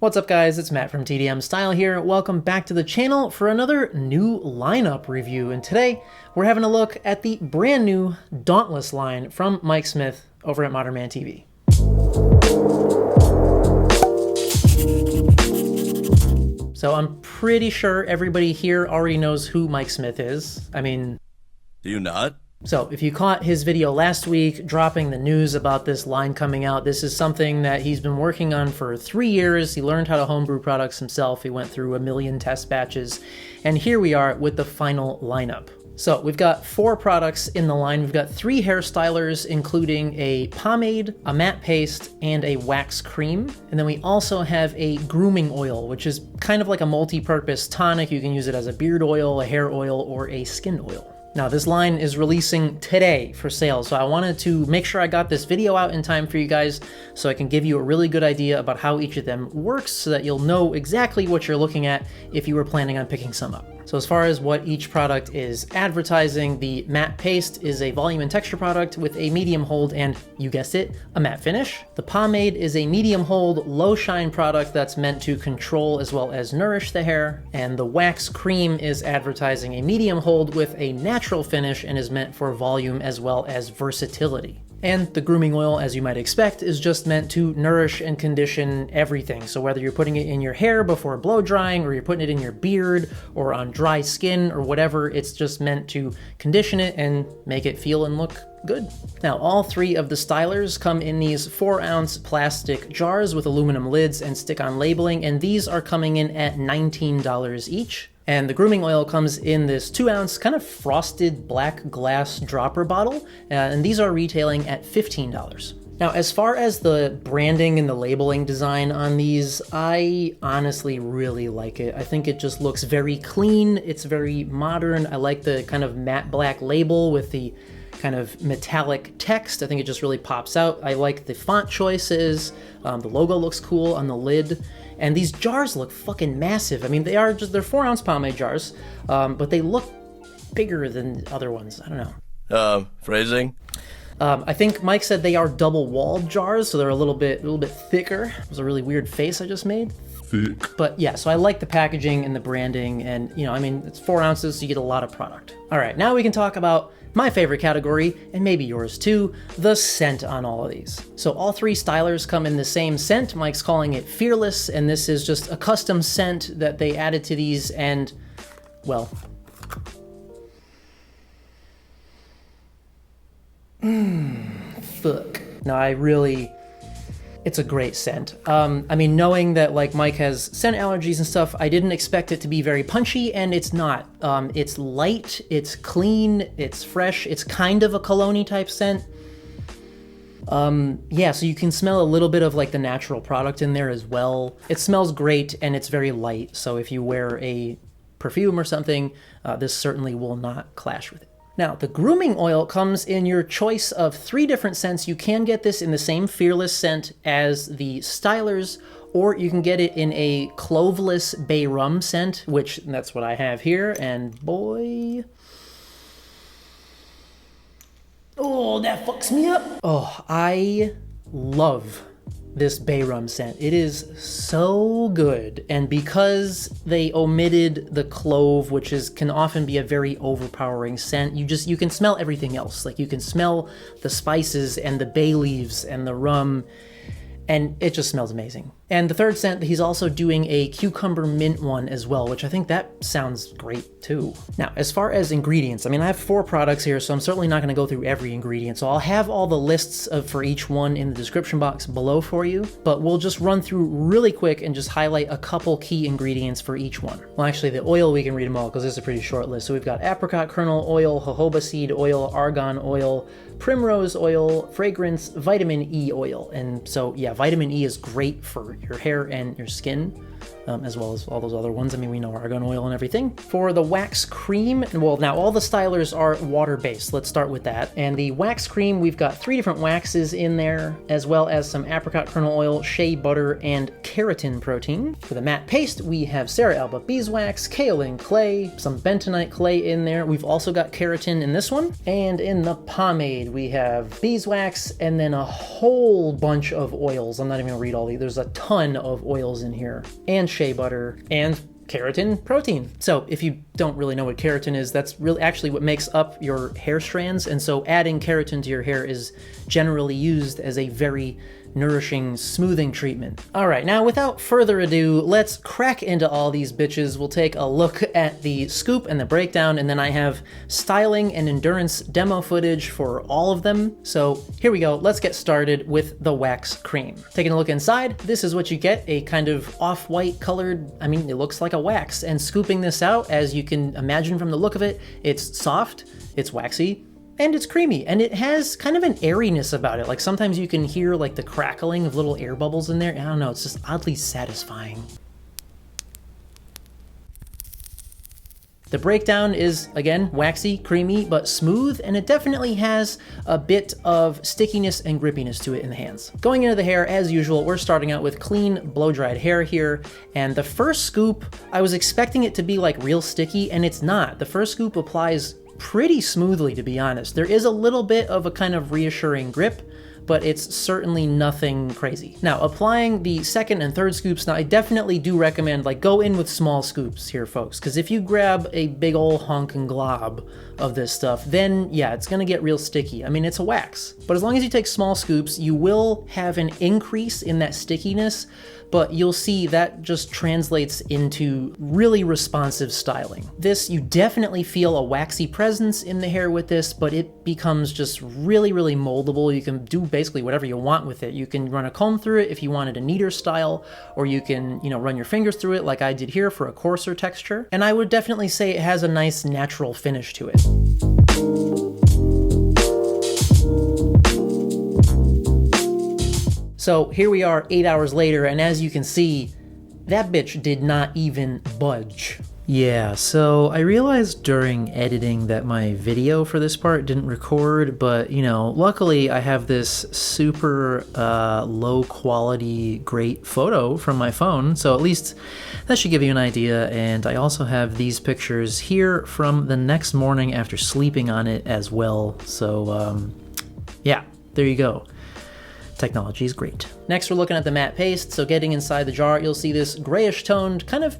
What's up guys, it's Matt from TDM Style here. Welcome back to the channel for another new lineup review. And today we're having a look at the brand new Dauntless line from Mike Smith over at ModernManTV. So I'm pretty sure everybody here already knows who Mike Smith is. I mean... Do you not? So if you caught his video last week dropping the news about this line coming out, this is something that he's been working on for 3 years. He learned how to homebrew products himself. He went through 1 million test batches. And here we are with the final lineup. So we've got 4 products in the line. We've got 3 hairstylers, including a pomade, a matte paste, and a wax cream. And then we also have a grooming oil, which is kind of like a multi-purpose tonic. You can use it as a beard oil, a hair oil, or a skin oil. Now this line is releasing today for sale, so I wanted to make sure I got this video out in time for you guys so I can give you a really good idea about how each of them works so that you'll know exactly what you're looking at if you were planning on picking some up. So as far as what each product is advertising, the matte paste is a volume and texture product with a medium hold and, you guessed it, a matte finish. The pomade is a medium hold, low shine product that's meant to control as well as nourish the hair. And the wax cream is advertising a medium hold with a natural finish and is meant for volume as well as versatility. And the grooming oil, as you might expect, is just meant to nourish and condition everything. So whether you're putting it in your hair before blow drying, or you're putting it in your beard, or on dry skin, or whatever, it's just meant to condition it and make it feel and look good. Now, all 3 of the stylers come in these 4-ounce plastic jars with aluminum lids and stick-on labeling, and these are coming in at $19 each. And the grooming oil comes in this 2-ounce kind of frosted black glass dropper bottle, and these are retailing at $15. Now, as far as the branding and the labeling design on these, I honestly really like it. I think it just looks very clean, it's very modern. I like the kind of matte black label with the kind of metallic text. I think it just really pops out. I like the font choices, the logo looks cool on the lid. And these jars look fucking massive. I mean, they're 4-ounce pomade jars, but they look bigger than other ones. I don't know. Phrasing? I think Mike said they are double-walled jars, so they're a little bit thicker. It was a really weird face I just made. Thick. But yeah, so I like the packaging and the branding, and you know, I mean, it's 4 ounces, so you get a lot of product. All right, now we can talk about my favorite category, and maybe yours too, the scent on all of these. So all 3 stylers come in the same scent. Mike's calling it Fearless, and this is just a custom scent that they added to these, and, well... fuck. No, it's a great scent. I mean, knowing that like Mike has scent allergies and stuff, I didn't expect it to be very punchy, and it's not. It's light, it's clean, it's fresh, it's kind of a cologne-y type scent. Yeah, so you can smell a little bit of like the natural product in there as well. It smells great, and it's very light, so if you wear a perfume or something, this certainly will not clash with it. Now, the grooming oil comes in your choice of 3 different scents. You can get this in the same Fearless scent as the stylers, or you can get it in a cloveless bay rum scent, which that's what I have here, and boy... oh, that fucks me up! Oh, I love this bay rum scent. It is so good, and because they omitted the clove, which can often be a very overpowering scent, you can smell everything else. Like, you can smell the spices and the bay leaves and the rum, and it just smells amazing. And the 3rd scent, he's also doing a cucumber mint one as well, which I think that sounds great too. Now, as far as ingredients, I mean, I have 4 products here, so I'm certainly not gonna go through every ingredient. So I'll have all the lists for each one in the description box below for you, but we'll just run through really quick and just highlight a couple key ingredients for each one. Well, actually, the oil, we can read them all because this is a pretty short list. So we've got apricot kernel oil, jojoba seed oil, argan oil, primrose oil, fragrance, vitamin E oil. And so, yeah, vitamin E is great for your hair and your skin, as well as all those other ones. I mean, we know argan oil and everything. For the wax cream, well, now all the stylers are water-based. Let's start with that. And the wax cream, we've got 3 different waxes in there, as well as some apricot kernel oil, shea butter, and keratin protein. For the matte paste, we have Cera, Alba beeswax, kaolin clay, some bentonite clay in there. We've also got keratin in this one. And in the pomade, we have beeswax, and then a whole bunch of oils. I'm not even gonna read all these. There's a ton of oils in here, and shea butter, and keratin protein. So if you don't really know what keratin is, that's really actually what makes up your hair strands. And so adding keratin to your hair is generally used as a very nourishing smoothing treatment. All right, now without further ado, let's crack into all these bitches. We'll take a look at the scoop and the breakdown, and then I have styling and endurance demo footage for all of them. So here we go. Let's get started with the wax cream. Taking a look inside, this is what you get, a kind of off-white colored, I mean, it looks like a wax. And scooping this out, as you can imagine from the look of it, it's soft, it's waxy, and it's creamy, and it has kind of an airiness about it. Like sometimes you can hear like the crackling of little air bubbles in there. I don't know, it's just oddly satisfying. The breakdown is, again, waxy, creamy, but smooth, and it definitely has a bit of stickiness and grippiness to it in the hands. Going into the hair, as usual, we're starting out with clean, blow-dried hair here, and the first scoop, I was expecting it to be like real sticky, and it's not. The first scoop applies pretty smoothly, to be honest. There is a little bit of a kind of reassuring grip, but it's certainly nothing crazy. Now, applying the second and third scoops, now I definitely do recommend, like, go in with small scoops here, folks, because if you grab a big ol' honkin' glob of this stuff, then yeah, it's gonna get real sticky. I mean, it's a wax. But as long as you take small scoops, you will have an increase in that stickiness, but you'll see that just translates into really responsive styling. This, you definitely feel a waxy presence in the hair with this, but it becomes just really, really moldable. You can do basically whatever you want with it. You can run a comb through it if you wanted a neater style, or you can, run your fingers through it like I did here for a coarser texture. And I would definitely say it has a nice natural finish to it. So here we are 8 hours later, and as you can see, that bitch did not even budge. Yeah, so I realized during editing that my video for this part didn't record, but luckily I have this super low quality great photo from my phone, so at least that should give you an idea. And I also have these pictures here from the next morning after sleeping on it as well. So yeah, there you go. Technology is great. Next, we're looking at the matte paste. So getting inside the jar, you'll see this grayish toned, kind of,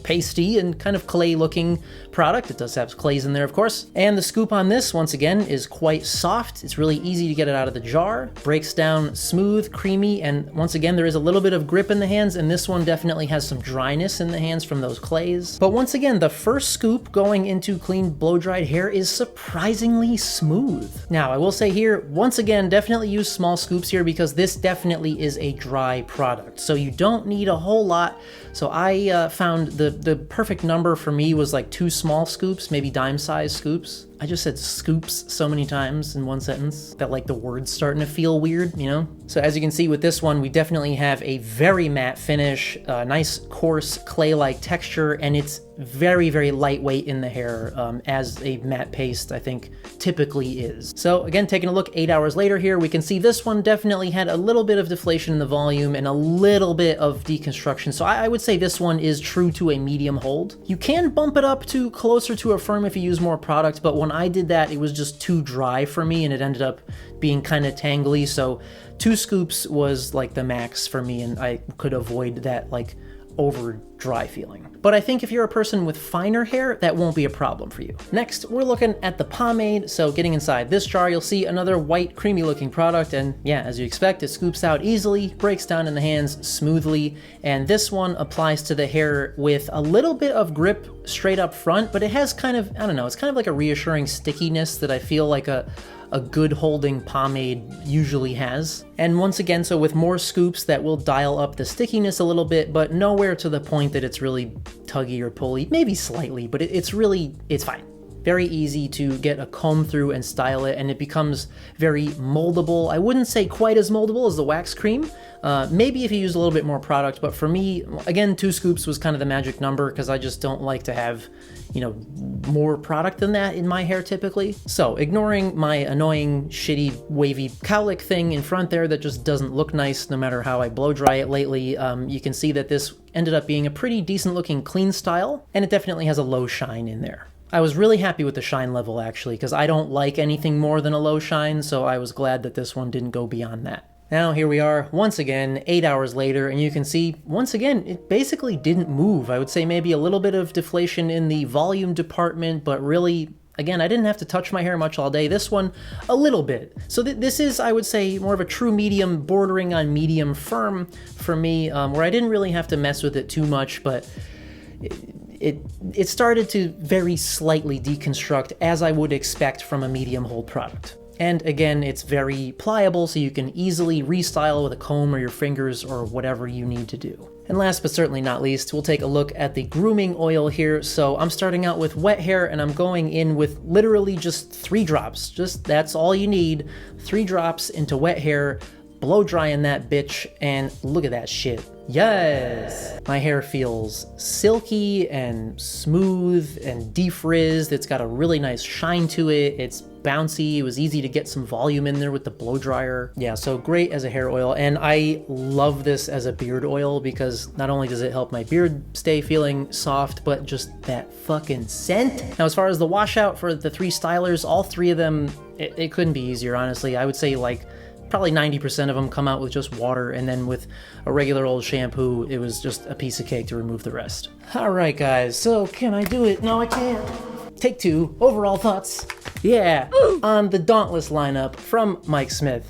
pasty and kind of clay looking product. It does have clays in there, of course. And the scoop on this, once again, is quite soft. It's really easy to get it out of the jar. Breaks down smooth, creamy, and once again, there is a little bit of grip in the hands, and this one definitely has some dryness in the hands from those clays. But once again, the first scoop going into clean blow-dried hair is surprisingly smooth. Now, I will say here, once again, definitely use small scoops here because this definitely is a dry product. So you don't need a whole lot. So I found the perfect number for me was like 2 small scoops, maybe dime-sized scoops. I just said scoops so many times in one sentence that like the word's starting to feel weird, So as you can see with this one, we definitely have a very matte finish, nice coarse clay-like texture, and it's very, very lightweight in the hair, as a matte paste, I think, typically is. So again, taking a look 8 hours later here, we can see this one definitely had a little bit of deflation in the volume and a little bit of deconstruction. So I would say this one is true to a medium hold. You can bump it up to closer to a firm if you use more product, but when I did that, it was just too dry for me and it ended up being kind of tangly. So 2 scoops was like the max for me, and I could avoid that like over dry feeling. But I think if you're a person with finer hair, that won't be a problem for you. Next, we're looking at the pomade. So getting inside this jar, you'll see another white, creamy looking product. And yeah, as you expect, it scoops out easily, breaks down in the hands smoothly. And this one applies to the hair with a little bit of grip straight up front, but it has kind of, I don't know, it's kind of like a reassuring stickiness that I feel like a good holding pomade usually has. And once again, so with more scoops, that will dial up the stickiness a little bit, but nowhere to the point that it's really tuggy or pulley. Maybe slightly, but it's fine. Very easy to get a comb through and style it, and it becomes very moldable. I wouldn't say quite as moldable as the wax cream. Maybe if you use a little bit more product, but for me, again, 2 scoops was kind of the magic number because I just don't like to have, more product than that in my hair typically. So ignoring my annoying, shitty, wavy cowlick thing in front there that just doesn't look nice no matter how I blow dry it lately, you can see that this ended up being a pretty decent looking clean style, and it definitely has a low shine in there. I was really happy with the shine level actually, because I don't like anything more than a low shine, so I was glad that this one didn't go beyond that. Now here we are once again, 8 hours later, and you can see, once again, it basically didn't move. I would say maybe a little bit of deflation in the volume department, but really, again, I didn't have to touch my hair much all day. This one, a little bit. So this is, I would say, more of a true medium, bordering on medium firm for me, where I didn't really have to mess with it too much, but it started to very slightly deconstruct, as I would expect from a medium hold product. And again, it's very pliable, so you can easily restyle with a comb or your fingers or whatever you need to do. And last but certainly not least, we'll take a look at the grooming oil here. So I'm starting out with wet hair, and I'm going in with literally just 3 drops. Just that's all you need. 3 drops into wet hair, blow drying that bitch, and look at that shit. Yes! My hair feels silky and smooth and defrizzed. It's got a really nice shine to it. It's bouncy. It was easy to get some volume in there with the blow dryer. Yeah, so great as a hair oil, and I love this as a beard oil because not only does it help my beard stay feeling soft, but just that fucking scent. Now, as far as the washout for the 3 stylers, all 3 of them, it couldn't be easier, honestly. I would say like probably 90% of them come out with just water, and then with a regular old shampoo, it was just a piece of cake to remove the rest. All right, guys, so can I do it? No, I can't. Take 2, overall thoughts. Yeah, on the Dauntless lineup from Mike Smith.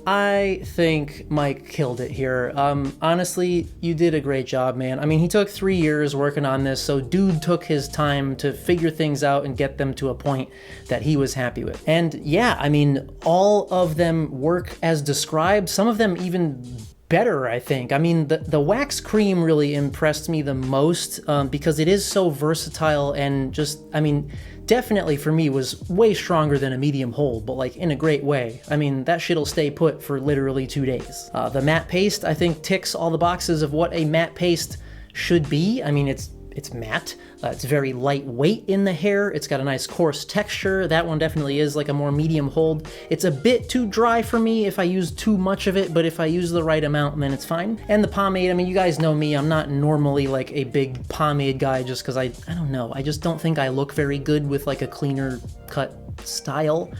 I think Mike killed it here. Honestly, you did a great job, man. I mean, he took 3 years working on this, so dude took his time to figure things out and get them to a point that he was happy with. And yeah, I mean, all of them work as described, some of them even better, I think. I mean, the wax cream really impressed me the most because it is so versatile and just, I mean, definitely for me was way stronger than a medium hold, but like in a great way. I mean, that shit'll stay put for literally 2 days. The matte paste, I think, ticks all the boxes of what a matte paste should be. I mean, it's matte. It's very lightweight in the hair. It's got a nice coarse texture. That one definitely is like a more medium hold. It's a bit too dry for me if I use too much of it, but if I use the right amount, then it's fine. And the pomade, I mean, you guys know me. I'm not normally like a big pomade guy just because I don't know. I just don't think I look very good with like a cleaner cut style.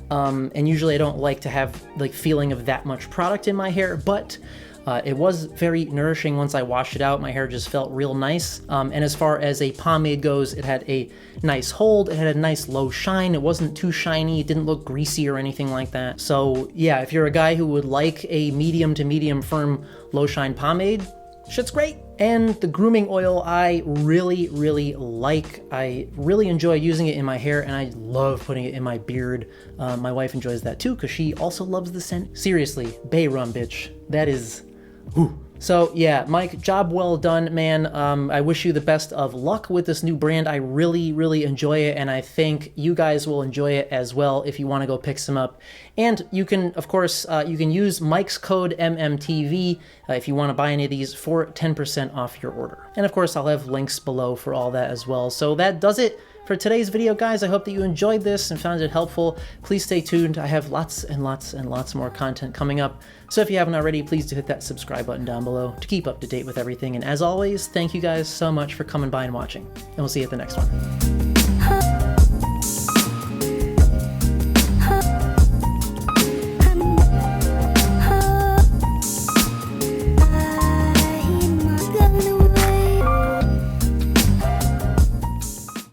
And usually I don't like to have like feeling of that much product in my hair, but it was very nourishing once I washed it out. My hair just felt real nice. And as far as a pomade goes, it had a nice hold. It had a nice low shine. It wasn't too shiny. It didn't look greasy or anything like that. So yeah, if you're a guy who would like a medium to medium firm low shine pomade, shit's great. And the grooming oil I really, really like. I really enjoy using it in my hair, and I love putting it in my beard. My wife enjoys that too, because she also loves the scent. Seriously, Bay Rum, bitch. That is... Whew. So yeah, Mike, job well done, man. I wish you the best of luck with this new brand. I really, really enjoy it, and I think you guys will enjoy it as well if you want to go pick some up. And you can, of course, you can use Mike's code MMTV if you want to buy any of these for 10% off your order. And of course, I'll have links below for all that as well. So that does it for today's video, guys. I hope that you enjoyed this and found it helpful. Please stay tuned. I have lots and lots and lots more content coming up. So if you haven't already, please do hit that subscribe button down below to keep up to date with everything. And as always, thank you guys so much for coming by and watching. And we'll see you at the next one.